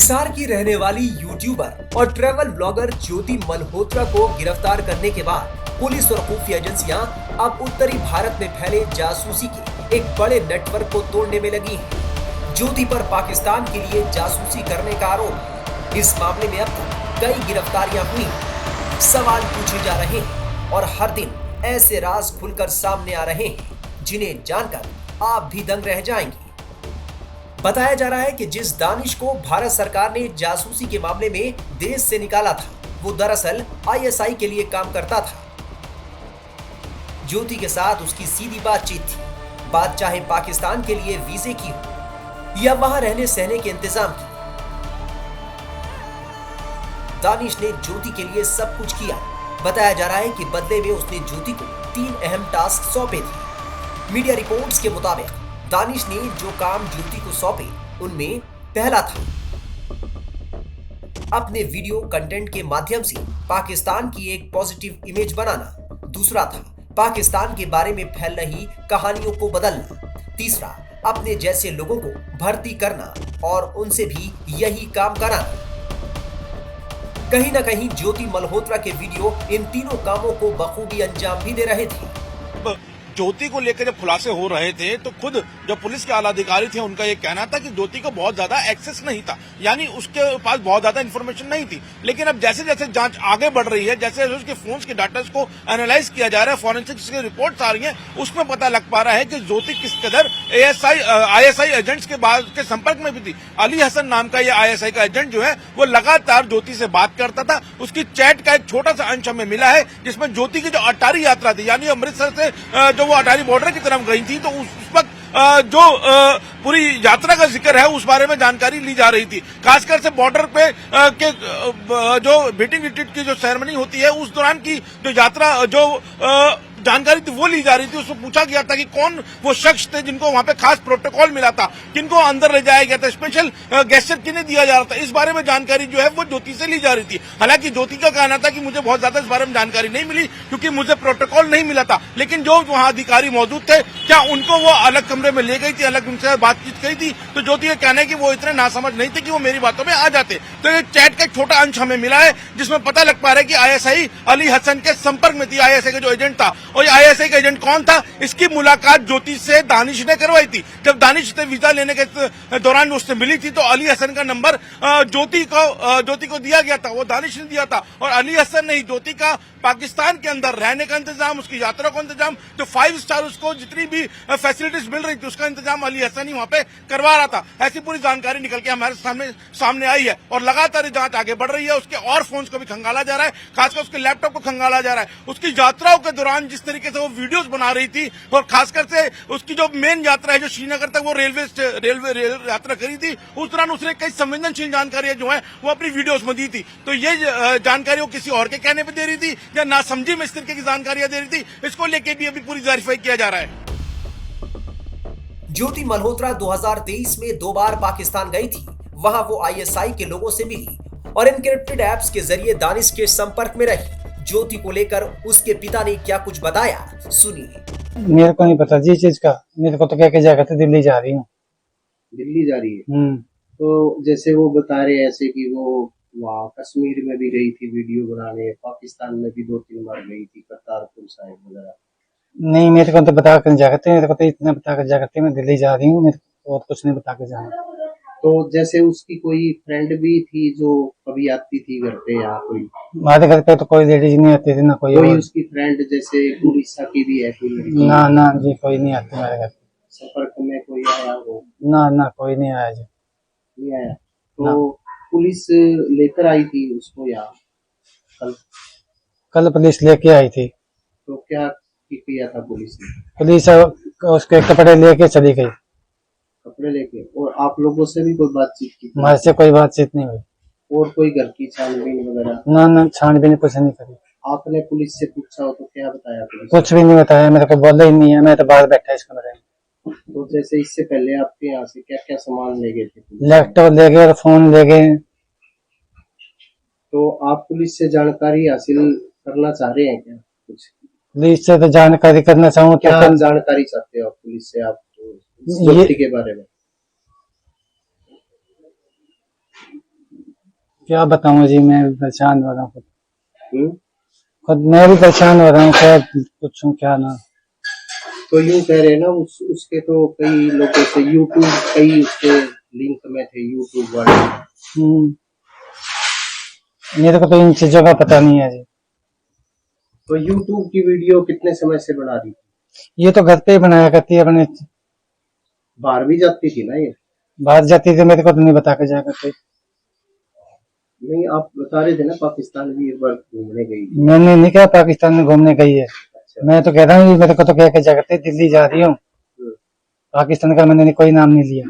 हिसार की रहने वाली यूट्यूबर और ट्रैवल ब्लॉगर ज्योति मल्होत्रा को गिरफ्तार करने के बाद पुलिस और खुफिया एजेंसियां अब उत्तरी भारत में फैले जासूसी के एक बड़े नेटवर्क को तोड़ने में लगी हैं। ज्योति पर पाकिस्तान के लिए जासूसी करने का आरोप है। इस मामले में अब तक कई गिरफ्तारियां हुई, सवाल पूछे जा रहे हैं और हर दिन ऐसे राज खुलकर सामने आ रहे हैं जिन्हें जानकर आप भी दंग रह जाएंगे। बताया जा रहा है कि जिस दानिश को भारत सरकार ने जासूसी के मामले में देश से निकाला था, वो दरअसल आईएसआई के लिए काम करता था। ज्योति के साथ उसकी सीधी बातचीत थी। बात चाहे पाकिस्तान के लिए वीजे की हो या वहां रहने सहने के इंतजाम की, दानिश ने ज्योति के लिए सब कुछ किया। बताया जा रहा है कि बदले में उसने ज्योति को 3 अहम टास्क सौंपे थे। मीडिया रिपोर्ट्स के मुताबिक दानिश ने जो काम ज्योति को सौंपे उनमें पहला था अपने वीडियो कंटेंट के माध्यम से पाकिस्तान की एक पॉजिटिव इमेज बनाना, दूसरा था पाकिस्तान के बारे में फैल रही कहानियों को बदलना, तीसरा अपने जैसे लोगों को भर्ती करना और उनसे भी यही काम कराना। कहीं ना कहीं ज्योति मल्होत्रा के वीडियो इन तीनों कामों को बखूबी अंजाम भी दे रहे थे। ज्योति को लेकर जब खुलासे हो रहे थे तो खुद जो पुलिस के आला अधिकारी थे उनका ये कहना था कि ज्योति को बहुत ज्यादा एक्सेस नहीं था, यानी उसके पास बहुत ज्यादा इन्फॉर्मेशन नहीं थी। लेकिन अब जैसे जैसे जांच आगे बढ़ रही है, जैसे उसके फोन्स के डाटा को एनालाइज किया जा रहा है, फॉरेंसिक्स की रिपोर्ट्स आ रही है, उसमें पता लग पा रहा है कि ज्योति किस कदर आईएसआई एजेंट्स के संपर्क में भी थी। अली हसन नाम का ये आईएसआई का एजेंट जो है वो लगातार ज्योति से बात करता था। उसकी चैट का एक छोटा सा अंश हमें मिला है जिसमें ज्योति की जो अटारी यात्रा थी, यानी अमृतसर से जो वो अटारी बॉर्डर की तरफ गई थी, तो उस वक्त जो पूरी यात्रा का जिक्र है उस बारे में जानकारी ली जा रही थी। खासकर से बॉर्डर पे के जो मीटिंग रिट्रीट की जो सेरेमनी होती है उस दौरान की जो यात्रा जो जानकारी थी वो ली जा रही थी। उसको पूछा गया था कि कौन वो शख्स थे जिनको वहां पे खास प्रोटोकॉल मिला था, किनको अंदर ले जाया गया था, स्पेशल गेस्चर किन्हें दिया जा रहा था। इस बारे में जानकारी जो है वो ज्योति से ली जा रही थी। हालांकि ज्योति का कहना था कि मुझे बहुत ज्यादा इस बारे में जानकारी नहीं मिली क्योंकि मुझे प्रोटोकॉल नहीं मिला था। लेकिन जो वहां अधिकारी मौजूद थे, क्या उनको वो अलग कमरे में ले गई थी, अलग उनसे बातचीत की थी? तो ज्योति का कहना है कि वो इतने नासमझ नहीं थे कि वो मेरी बातों में आ जाते। तो ये चैट का एक छोटा अंश हमें मिला है जिसमें पता लग पा रहा है कि आईएसआई अली हसन के संपर्क में थी, आईएसआई का जो एजेंट था। और आईएसआई का एजेंट कौन था, इसकी मुलाकात ज्योति से दानिश ने करवाई थी। जब दानिश से वीजा लेने के दौरान उससे मिली थी तो अली हसन का नंबर ज्योति को दिया गया था, वो दानिश ने दिया था। और अली हसन ने ही ज्योति का पाकिस्तान के अंदर रहने का इंतजाम, उसकी यात्रा का इंतजाम, जो 5 स्टार उसको जितनी भी फैसिलिटीज मिल रही थी उसका इंतजाम अली हसन ही वहां पे करवा रहा था। ऐसी पूरी जानकारी निकल के हमारे सामने आई है और लगातार जांच आगे बढ़ रही है। उसके और फोन्स को भी खंगाला जा रहा है, खासकर उसके लैपटॉप को खंगाला जा रहा है। उसकी यात्राओं के दौरान जिस तरीके से वो वीडियोस बना रही थी और खासकर से उसकी जो मेन यात्रा है जो श्रीनगर तक वो रेल यात्रा करी थी, उस दौरान उसने कई संवेदनशील जानकारियां जो है वो अपनी वीडियोस में दी थी। तो ये जानकारी वो किसी और के कहने पर दे रही थी या नासमझी में इस तरीके की जानकारियां दे रही थी, इसको लेके भी अभी पूरी वेरीफाई किया जा रहा है। ज्योति मल्होत्रा 2023 में 2 बार पाकिस्तान गई थी। वहां वो आईएसआई के लोगों से मिली और एनक्रिप्टेड ऐप्स के जरिए दानिश के संपर्क में रही। ज्योति को लेकर उसके पिता ने क्या कुछ बताया, सुनिए। मेरे को नहीं पता जी चीज का, मेरे को तो कह के जाकर तो दिल्ली जा रही हूँ। दिल्ली जा रही है? तो जैसे वो बता रहे ऐसे कि वो वहाँ कश्मीर में भी गई थी वीडियो बनाने, पाकिस्तान में भी 2-3 बार गई थी, करतारपुर साहिब वगैरह। नहीं, मेरे को तो बता कर जा करते, मेरे को तो इतना बता कर जा करते मैं दिल्ली जा रही हूँ, मेरे को और कुछ नहीं बता कर जाना। तो जैसे उसकी कोई फ्रेंड भी थी जो कभी आती थी घर पे, या कोई हमारे घर पे तो कोई लेडीज नहीं आती थी ना कोई उसकी फ्रेंड जैसे उड़ीसा की भी है कोई? ना जी, कोई नहीं आती हमारे घर। संपर्क में कोई आया हो? ना कोई नहीं आया जी, नहीं आया। तो पुलिस लेकर आई थी उसको या कल पुलिस लेके आई थी। तो क्या किया था पुलिस ने? पुलिस उसके कपड़े लेके चली गई। कपड़े लेके? और आप लोगों से भी कोई बातचीत की? हमारे से कोई बातचीत नहीं हुई। और कोई घर की छानबीन वगैरह? ना छानबीन कुछ नहीं करी। आपने पुलिस से पूछा हो तो क्या बताया पुलिस? कुछ भी नहीं बताया, मेरे को बोला ही नहीं है, मैं तो बाहर बैठा इस कमरे में। तो जैसे इससे पहले आपके यहाँ से क्या क्या सामान ले गए थे? लैपटॉप ले गए और फोन ले गए। तो आप पुलिस से जानकारी हासिल करना चाह रहे हैं क्या? कुछ पुलिस से तो जानकारी करना चाहूँ। क्या जानकारी चाहते हो आप पुलिस से, आप के बारे में? क्या बताऊं जी, मैं भी परेशान हो रहा हूँ हम्म? खुद मैं भी परेशान हो रहा हूँ, क्या पूछूं क्या ना। तो यूं कह रहे हैं ना, उसके तो कई लोगों से यूट्यूब, कई उसके लिंक में थे यूट्यूब वाले। मेरे को तो इन चीजों का पता नहीं है जी। तो यूट्यूब की वीडियो कितने समय से बना रही थी? ये तो घर पे ही बनाया करती है अपने, बाहर भी जाती थी ना ये? बाहर जाती थी, मेरे को तो नहीं बता के जाया करती। नहीं, आप बता रहे थे ना पाकिस्तान भी एक बार घूमने गई थी। मैंने नहीं कहा पाकिस्तान में घूमने गई है, अच्छा। मैं तो कह रहा हूँ मेरे को तो कह के जाया करती दिल्ली जा रही हूँ। हम्म। पाकिस्तान का मैंने कोई नाम नहीं लिया।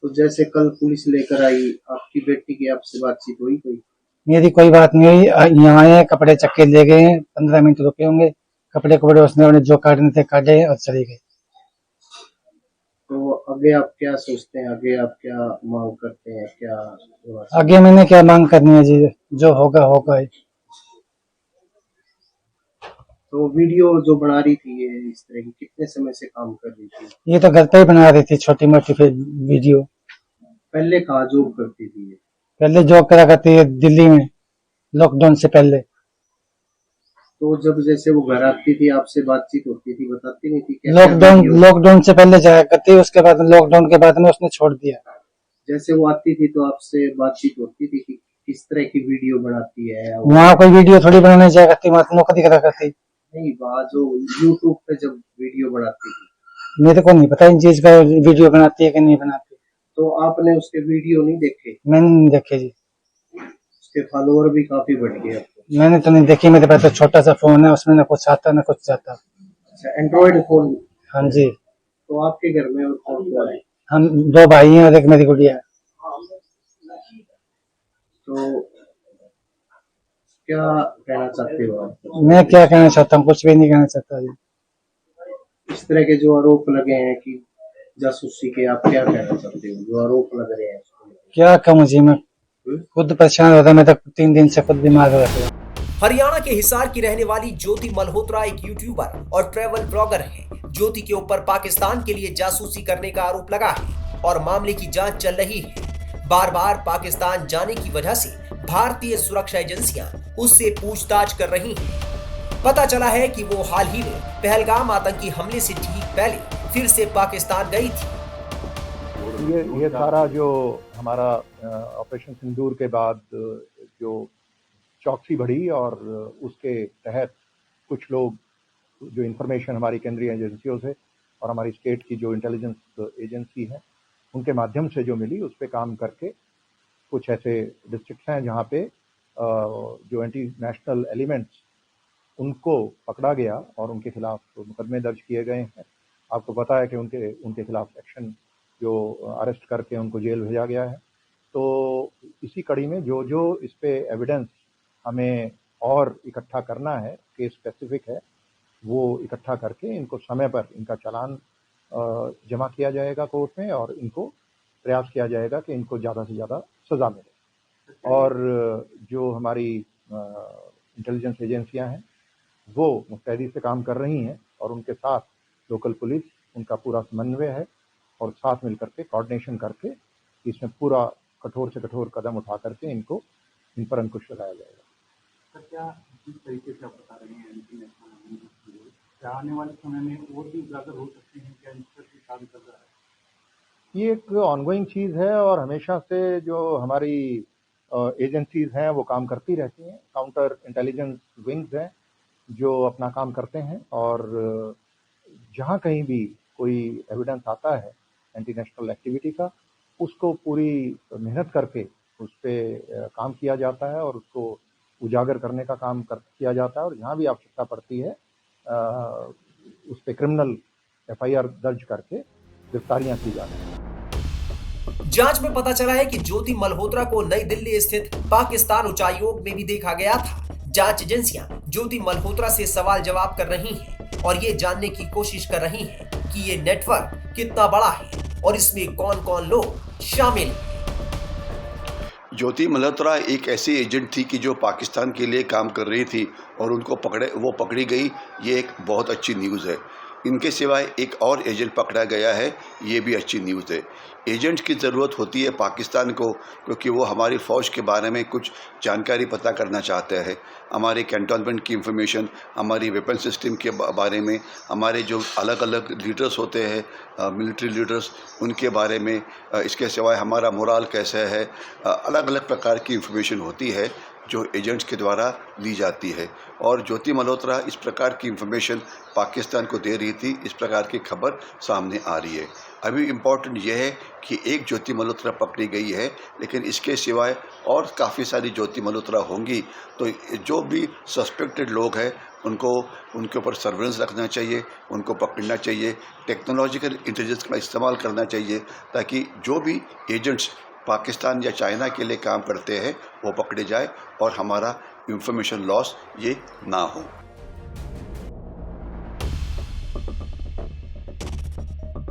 तो जैसे कल पुलिस लेकर आई आपकी बेटी की, आपसे बातचीत हुई कोई? मेरी कोई बात नहीं हुई। यहाँ आए, कपड़े चक्के ले गए हैं, 15 मिनट रुके होंगे, कपड़े कपड़े उसने जो काटने थे काटे और चली गई। तो आगे आप क्या सोचते हैं, आगे आप क्या मांग करते हैं, क्या होना चाहिए? आगे मैंने क्या मांग करनी है जी, जो होगा होगा ही। तो वीडियो जो बना रही थी ये इस तरह की, कितने समय से काम कर रही थी? ये तो घर पे ही बना रही थी छोटी मोटी वीडियो। पहले कहाँ जॉब करती थी ये? पहले जॉब करा करती है दिल्ली में, लॉकडाउन से पहले। तो जब जैसे वो घर आती थी, आपसे बातचीत होती थी, बताती नहीं थी कैसे वीडियो? लॉकडाउन से पहले जाया करती, उसके बाद लॉकडाउन के बाद में उसने छोड़ दिया। जैसे वो आती थी तो आपसे बातचीत होती थी कि किस तरह की वीडियो बनाती है? वहाँ कोई वीडियो थोड़ी बनाने जाया करती, वहाँ तो नौकरी करा करती। नहीं, वहाँ जो यूट्यूब पे जब वीडियो बनाती थी। मेरे को नहीं पता इन चीज का, वीडियो बनाती है कि नहीं बनाती। तो आपने उसके वीडियो नहीं देखे? मैंने नहीं देखे जी। उसके फॉलोअर भी काफी बढ़ गए अब तो। मैंने तो नहीं देखी, मेरे पास तो छोटा सा फोन है, उसमें ना कुछ आता ना कुछ जाता। अच्छा, एंड्रॉइड फोन? हाँ जी। तो आपके घर में और कौन कौन है? हम 2 भाई हैं और एक मेरी गुड़िया है। तो क्या कहना चाहते हो आप? मैं क्या कहना चाहता हूँ, कुछ भी नहीं कहना चाहता जी। इस तरह के जो आरोप लगे हैं कि जासूसी के, आप क्या कहना चाहते हो जो आरोप लग रहे हैं उसको लेकर? क्या कहूँ जी, मैं खुद परेशान होता, मैं तो 3 दिन से खुद बीमार हो रहा था। हरियाणा के हिसार की रहने वाली ज्योति मल्होत्रा एक यूट्यूबर और ट्रैवल ब्लॉगर है। ज्योति के ऊपर पाकिस्तान के लिए जासूसी करने का आरोप लगा है और मामले की जांच चल रही है। बार बार पाकिस्तान जाने की वजह से भारतीय सुरक्षा एजेंसियां उससे पूछताछ कर रही हैं। पता चला है कि वो हाल ही में पहलगाम आतंकी हमले से ठीक पहले फिर से पाकिस्तान गई थी। ये सारा जो हमारा ऑपरेशन सिंदूर के बाद जो चौकसी बढ़ी और उसके तहत कुछ लोग जो इन्फॉर्मेशन हमारी केंद्रीय एजेंसियों से और हमारी स्टेट की जो इंटेलिजेंस एजेंसी है उनके माध्यम से जो मिली उस पर काम करके कुछ ऐसे डिस्ट्रिक्ट्स हैं जहाँ पे जो एंटी नेशनल एलिमेंट्स उनको पकड़ा गया और उनके खिलाफ मुकदमे दर्ज किए गए हैं। आपको पता है कि उनके खिलाफ एक्शन जो अरेस्ट करके उनको जेल भेजा गया है। तो इसी कड़ी में जो इस पे एविडेंस हमें और इकट्ठा करना है, केस स्पेसिफिक है, वो इकट्ठा करके इनको समय पर इनका चालान जमा किया जाएगा कोर्ट में और इनको प्रयास किया जाएगा कि इनको ज़्यादा से ज़्यादा सज़ा मिले। और जो हमारी इंटेलिजेंस एजेंसियां हैं वो मुस्तैदी से काम कर रही हैं और उनके साथ लोकल पुलिस, उनका पूरा समन्वय है और साथ मिल करके कोऑर्डिनेशन करके इसमें पूरा कठोर से कठोर कदम उठा करके इन पर अंकुश लगाया जाएगा। क्या जिस तरीके से आप बता रहे हैं क्या आने वाले समय में और भी उजागर हो सकते हैं, क्या इस पर काम कर रहा है? ये एक ऑनगोइंग चीज़ है और हमेशा से जो हमारी एजेंसीज हैं वो काम करती रहती हैं। काउंटर इंटेलिजेंस विंग्स हैं जो अपना काम करते हैं और जहाँ कहीं भी कोई एविडेंस आता है एंटी नेशनल एक्टिविटी का, उसको पूरी मेहनत करके उस पर काम किया जाता है और उसको उजागर करने का काम किया जाता है और जहाँ भी आवश्यकता पड़ती है उस पर क्रिमिनल FIR दर्ज करके गिरफ्तारियां की जाती हैं। जांच में पता चला है कि ज्योति मल्होत्रा को नई दिल्ली स्थित पाकिस्तान उच्चायोग में भी देखा गया था। जांच एजेंसियां ज्योति मल्होत्रा से सवाल जवाब कर रही हैं और ये जानने की कोशिश कर रही हैं कि ये नेटवर्क कितना बड़ा है और इसमें कौन कौन लोग शामिल हैं। ज्योति मल्होत्रा एक ऐसी एजेंट थी कि जो पाकिस्तान के लिए काम कर रही थी और उनको पकड़ी गई। ये एक बहुत अच्छी न्यूज़ है। इनके सिवाय एक और एजेंट पकड़ा गया है, ये भी अच्छी न्यूज़ है। एजेंट की ज़रूरत होती है पाकिस्तान को, क्योंकि वो हमारी फ़ौज के बारे में कुछ जानकारी पता करना चाहते हैं, हमारे कैंटोनमेंट की इंफॉर्मेशन, हमारी वेपन सिस्टम के बारे में, हमारे जो अलग अलग लीडर्स होते हैं मिलिट्री लीडर्स, उनके बारे में, इसके सिवाय हमारा मोराल कैसा है, अलग अलग प्रकार की इंफॉर्मेशन होती है जो एजेंट्स के द्वारा ली जाती है। और ज्योति मल्होत्रा इस प्रकार की इंफॉर्मेशन पाकिस्तान को दे रही थी, इस प्रकार की खबर सामने आ रही है। अभी इम्पॉर्टेंट यह है कि एक ज्योति मल्होत्रा पकड़ी गई है, लेकिन इसके सिवाय और काफ़ी सारी ज्योति मल्होत्रा होंगी। तो जो भी सस्पेक्टेड लोग हैं उनको उनके ऊपर सर्वेलेंस रखना चाहिए, उनको पकड़ना चाहिए, टेक्नोलॉजिकल इंटेलिजेंस का इस्तेमाल करना चाहिए, ताकि जो भी एजेंट्स पाकिस्तान या चाइना के लिए काम करते हैं वो पकड़े जाए और हमारा इंफॉर्मेशन लॉस ये ना हो।